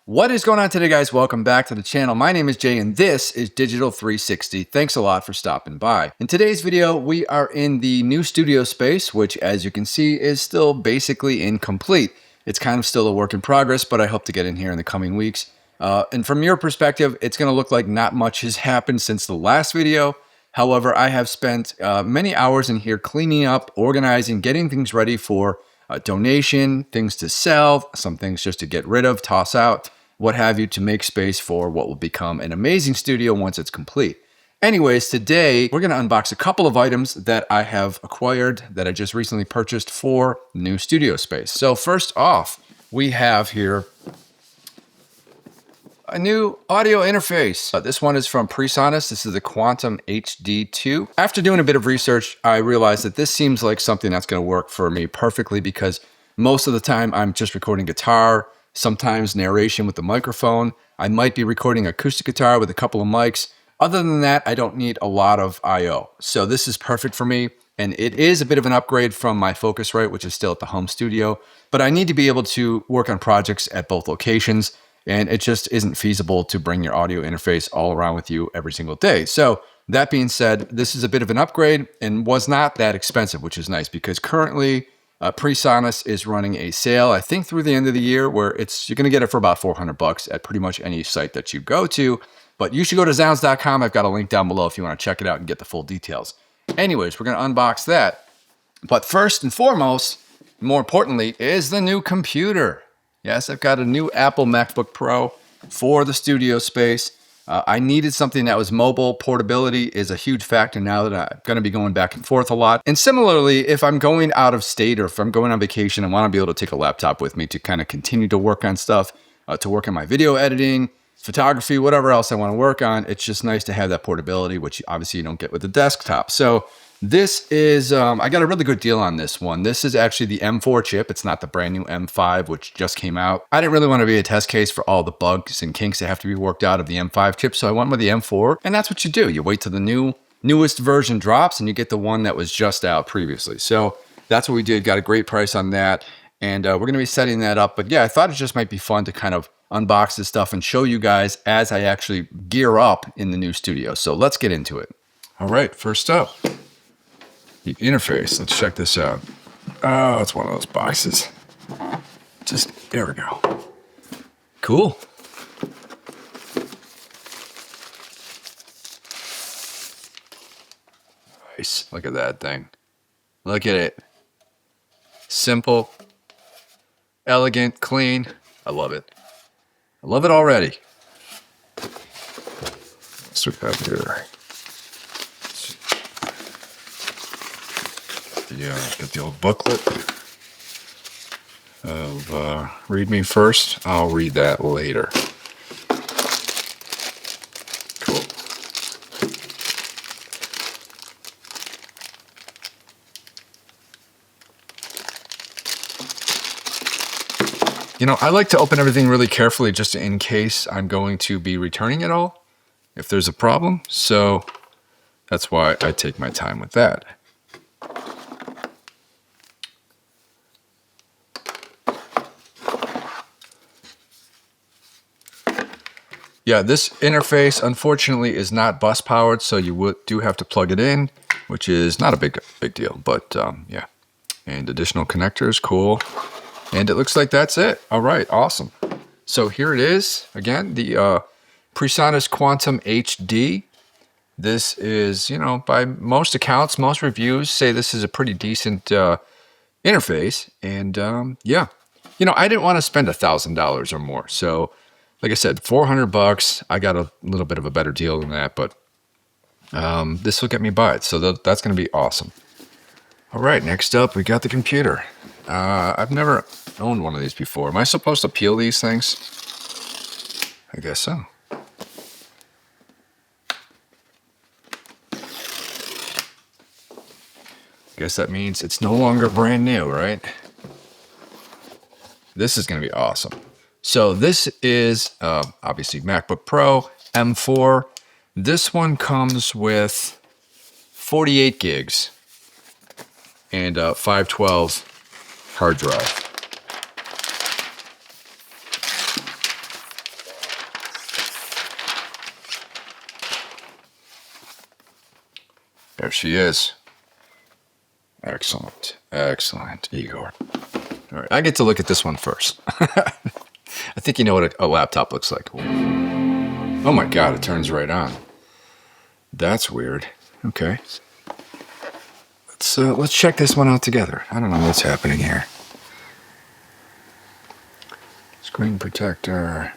What is going on today, guys? Welcome back to the channel. My name is Jay and this is Digital 360. Thanks a lot for stopping by. In today's video, we are in the new studio space, which as you can see is still basically incomplete. It's kind of still a work in progress, but I hope to get in here in the coming weeks. And from your perspective, it's going to look like not much has happened since the last video. However, I have spent many hours in here cleaning up, organizing, getting things ready for donation, things to sell, some things just to get rid of, toss out, what have you, to make space for what will become an amazing studio once it's complete. Anyways, today we're going to unbox a couple of items that I have acquired that I just recently purchased for new studio space. So first off, we have here a new audio interface. This one is from Presonus. This is the Quantum HD2. After doing a bit of research, I realized that this seems like something that's going to work for me perfectly because most of the time I'm just recording guitar, sometimes narration with the microphone. I might be recording acoustic guitar with a couple of mics. Other than that, I don't need a lot of I/O. So this is perfect for me. And it is a bit of an upgrade from my Focusrite, which is still at the home studio. But I need to be able to work on projects at both locations. And it just isn't feasible to bring your audio interface all around with you every single day. So that being said, this is a bit of an upgrade and was not that expensive, which is nice because currently Presonus is running a sale, I think through the end of the year, where you're going to get it for about $400 at pretty much any site that you go to. But you should go to Zounds.com. I've got a link down below if you want to check it out and get the full details. Anyways, we're going to unbox that. But first and foremost, more importantly, is the new computer. Yes, I've got a new Apple MacBook Pro for the studio space. I needed something that was mobile. Portability is a huge factor now that I'm going to be going back and forth a lot. And similarly, if I'm going out of state or if I'm going on vacation, I want to be able to take a laptop with me to kind of continue to work on stuff, to work on my video editing, photography, whatever else I want to work on. It's just nice to have that portability, which obviously you don't get with the desktop. So this is, I got a really good deal on this one. This is actually the M4 chip. It's not the brand new M5, which just came out. I didn't really want to be a test case for all the bugs and kinks that have to be worked out of the M5 chip. So I went with the M4, and that's what you do. You wait till the newest version drops and you get the one that was just out previously. So that's what we did. Got a great price on that. And we're going to be setting that up. But yeah, I thought it just might be fun to kind of unbox this stuff and show you guys as I actually gear up in the new studio. So let's get into it. All right, first up, the interface. Let's check this out. Oh, it's one of those boxes. There we go. Cool. Nice. Look at that thing. Look at it. Simple, elegant, clean. I love it. I love it already. What's we have here? Get the old booklet of read me first. I'll read that later. Cool. You know, I like to open everything really carefully just in case I'm going to be returning it all if there's a problem. So that's why I take my time with that. Yeah, this interface, unfortunately, is not bus powered, so you do have to plug it in, which is not a big deal, but yeah. And additional connectors, cool. And it looks like that's it. All right, awesome. So here it is, again, the Presonus Quantum HD. This is, you know, by most accounts, most reviews say this is a pretty decent interface. And yeah, you know, I didn't want to spend $1,000 or more, so like I said, $400. I got a little bit of a better deal than that, but this will get me by it. So that's going to be awesome. All right, next up, we got the computer. I've never owned one of these before. Am I supposed to peel these things? I guess so. I guess that means it's no longer brand new, right? This is going to be awesome. So this is obviously MacBook Pro M4. This one comes with 48 gigs and 512 hard drive. There she is. Excellent. Excellent, Igor. All right, I get to look at this one first. I think you know what a laptop looks like. Oh my God, it turns right on. That's weird. Okay. Let's check this one out together. I don't know what's happening here. Screen protector.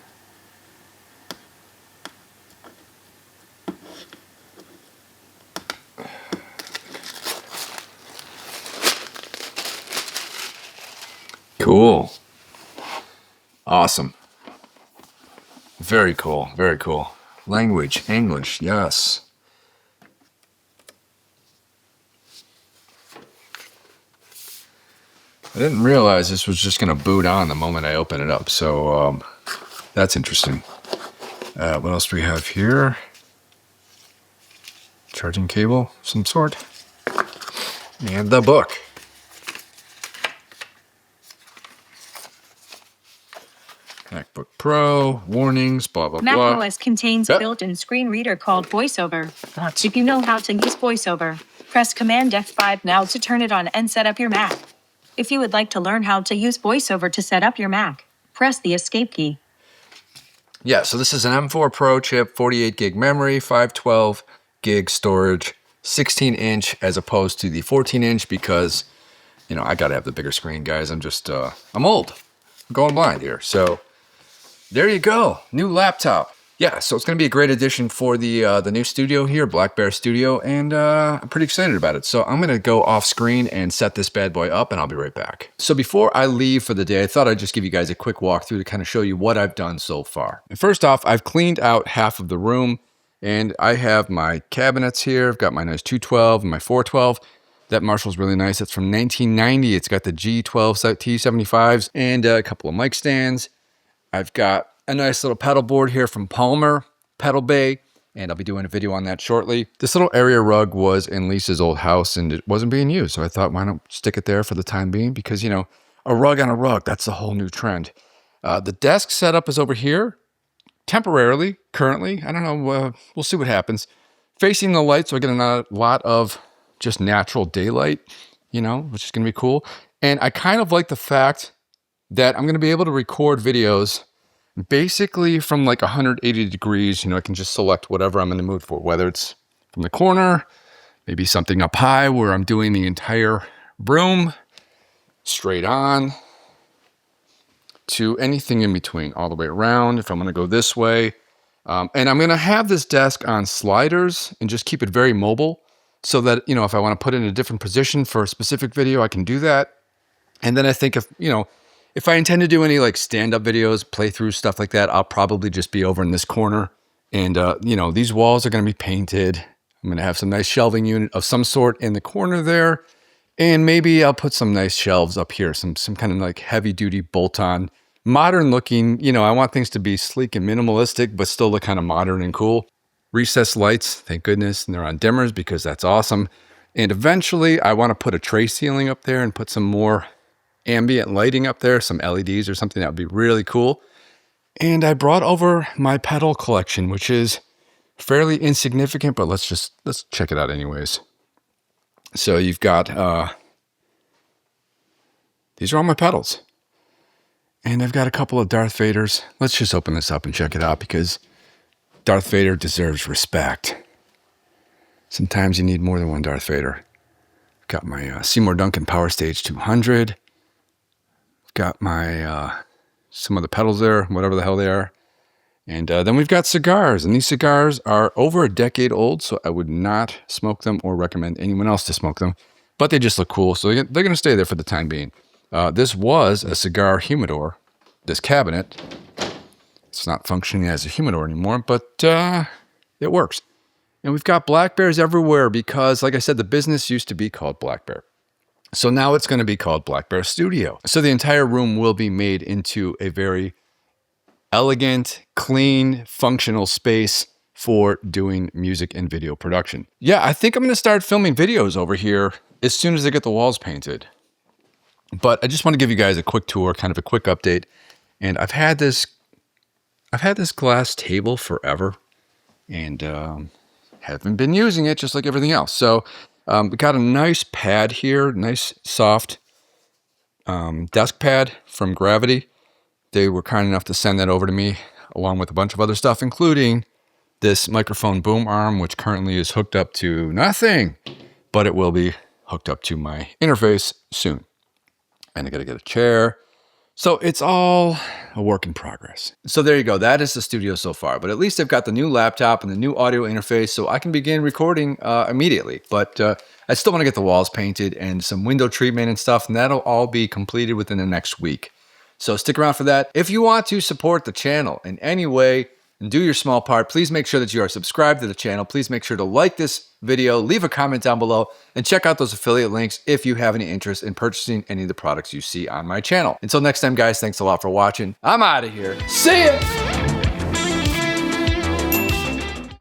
Cool. Awesome. Very cool. Very cool. Language, English, yes. I didn't realize this was just going to boot on the moment I open it up, so that's interesting. What else do we have here? Charging cable, some sort. And the book. MacBook Pro, warnings, blah, blah, blah. macOS contains a built-in screen reader called VoiceOver. What? If you know how to use VoiceOver, press Command F5 now to turn it on and set up your Mac. If you would like to learn how to use VoiceOver to set up your Mac, press the Escape key. Yeah, so this is an M4 Pro chip, 48 gig memory, 512 gig storage, 16-inch as opposed to the 14-inch because, you know, I got to have the bigger screen, guys. I'm old. I'm going blind here. So there you go. New laptop. Yeah, so it's going to be a great addition for the new studio here, Black Bear Studio, and I'm pretty excited about it. So I'm going to go off screen and set this bad boy up, and I'll be right back. So before I leave for the day, I thought I'd just give you guys a quick walkthrough to kind of show you what I've done so far. And first off, I've cleaned out half of the room, and I have my cabinets here. I've got my nice 212 and my 412. That Marshall's really nice. It's from 1990. It's got the G12 T75s and a couple of mic stands. I've got a nice little pedal board here from Palmer Pedal Bay, and I'll be doing a video on that shortly. This little area rug was in Lisa's old house, and it wasn't being used, so I thought, why not stick it there for the time being? Because, you know, a rug on a rug, that's a whole new trend. The desk setup is over here, temporarily, currently. I don't know, we'll see what happens. Facing the light, so I get a lot of just natural daylight, you know, which is going to be cool. And I kind of like the fact that I'm going to be able to record videos basically from like 180 degrees. You know, I can just select whatever I'm in the mood for, whether it's from the corner, maybe something up high where I'm doing the entire room, straight on, to anything in between, all the way around, if I'm going to go this way. And I'm going to have this desk on sliders and just keep it very mobile so that, you know, if I want to put it in a different position for a specific video, I can do that. And then I think if I intend to do any like stand-up videos, playthrough stuff like that, I'll probably just be over in this corner. And, you know, these walls are going to be painted. I'm going to have some nice shelving unit of some sort in the corner there. And maybe I'll put some nice shelves up here, some kind of like heavy-duty bolt-on, modern-looking. You know, I want things to be sleek and minimalistic, but still look kind of modern and cool. Recessed lights, thank goodness, and they're on dimmers because that's awesome. And eventually, I want to put a tray ceiling up there and put some more ambient lighting up there, some LEDs or something. That would be really cool. And I brought over my pedal collection, which is fairly insignificant, but let's check it out anyways. So you've got, these are all my pedals. And I've got a couple of Darth Vaders. Let's just open this up and check it out because Darth Vader deserves respect. Sometimes you need more than one Darth Vader. Got my Seymour Duncan Power Stage 200. Got my, some of the pedals there, whatever the hell they are. And then we've got cigars. And these cigars are over a decade old, so I would not smoke them or recommend anyone else to smoke them. But they just look cool, so they're going to stay there for the time being. This was a cigar humidor, this cabinet. It's not functioning as a humidor anymore, but it works. And we've got Black Bears everywhere because, like I said, the business used to be called Black Bear. So now it's going to be called Black Bear Studio. So the entire room will be made into a very elegant, clean, functional space for doing music and video production. Yeah, I think I'm going to start filming videos over here as soon as I get the walls painted. But I just want to give you guys a quick tour, kind of a quick update. And I've had this glass table forever. And haven't been using it just like everything else. So we got a nice pad here, nice soft desk pad from Gravity. They were kind enough to send that over to me along with a bunch of other stuff, including this microphone boom arm, which currently is hooked up to nothing, but it will be hooked up to my interface soon. And I got to get a chair. So it's all a work in progress. So there you go. That is the studio so far. But at least I've got the new laptop and the new audio interface, so I can begin recording immediately. But I still want to get the walls painted and some window treatment and stuff, and that'll all be completed within the next week. So stick around for that. If you want to support the channel in any way and do your small part, please make sure that you are subscribed to the channel. Please make sure to like this video, leave a comment down below, and check out those affiliate links if you have any interest in purchasing any of the products you see on my channel. Until next time, guys, thanks a lot for watching. I'm out of here. See ya!